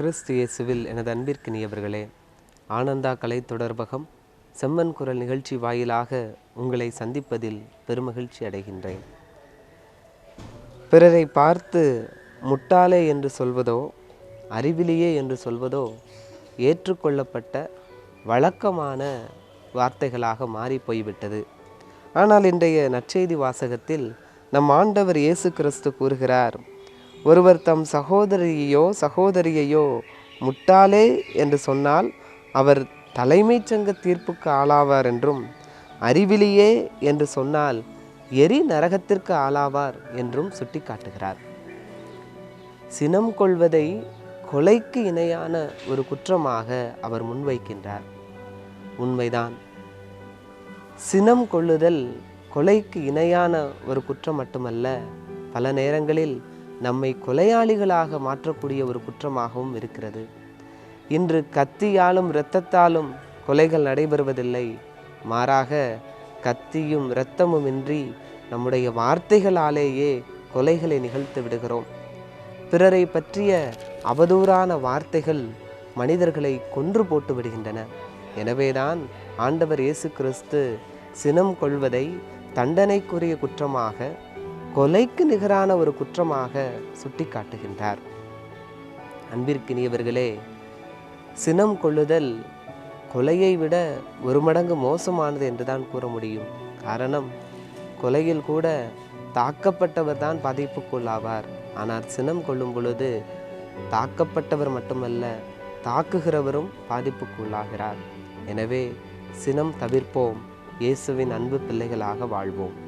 கிறிஸ்து இயேசுவில் எனது அன்பிற்கினியவர்களே, ஆனந்தா கலை தொடர்பகம் செம்மன் குரல் நிகழ்ச்சி வாயிலாக உங்களை சந்திப்பதில் பெருமகிழ்ச்சி அடைகின்றேன். பிறரை பார்த்து முட்டாளே என்று சொல்வதோ அறிவிலியே என்று சொல்வதோ ஏற்றுக்கொள்ளப்பட்ட வழக்கமான வார்த்தைகளாக மாறி போய்விட்டது. ஆனால் இன்றைய நற்செய்தி வாசகத்தில் நம் ஆண்டவர் இயேசு கிறிஸ்து கூறுகிறார், ஒருவர் தம் சகோதரியையோ முட்டாளே என்று சொன்னால் அவர் தலைமைச் சங்க தீர்ப்புக்கு ஆளாவார் என்றும், அறிவிலியே என்று சொன்னால் எரி நரகத்திற்கு ஆளாவார் என்றும் சுட்டி காட்டுகிறார். சினம் கொள்வதை கொலைக்கு இணையான ஒரு குற்றமாக அவர் முன்வைக்கின்றார். உண்மைதான், சினம் கொள்ளுதல் கொலைக்கு இணையான ஒரு குற்றம் மட்டுமல்ல, பல நேரங்களில் நம்மை கொலையாளிகளாக மாற்றக்கூடிய ஒரு குற்றமாகவும் இருக்கிறது. இன்று கத்தியாலும் இரத்தத்தாலும் கொலைகள் நடைபெறுவதில்லை. மாறாக கத்தியும் இரத்தமுமின்றி நம்முடைய வார்த்தைகளாலேயே கொலைகளை நிகழ்த்து விடுகிறோம். பிறரை பற்றிய அவதூறான வார்த்தைகள் மனிதர்களை கொன்று போட்டு விடுகின்றன. எனவேதான் ஆண்டவர் இயேசு கிறிஸ்து சினம் கொள்வதை தண்டனைக்குரிய குற்றமாக, கொலைக்கு நிகரான ஒரு குற்றமாக சுட்டி காட்டுகின்றார். அன்பிற்கினியவர்களே, சினம் கொள்ளுதல் கொலையை விட ஒரு மடங்கு மோசமானது என்றுதான் கூற முடியும். காரணம், கொலையில் கூட தாக்கப்பட்டவர் தான் பாதிப்புக்குள்ளாவார். ஆனால் சினம் கொள்ளும் பொழுது தாக்கப்பட்டவர் மட்டுமல்ல, தாக்குகிறவரும் பாதிப்புக்குள்ளாகிறார். எனவே சினம் தவிர்ப்போம், இயேசுவின் அன்பு பிள்ளைகளாக வாழ்வோம்.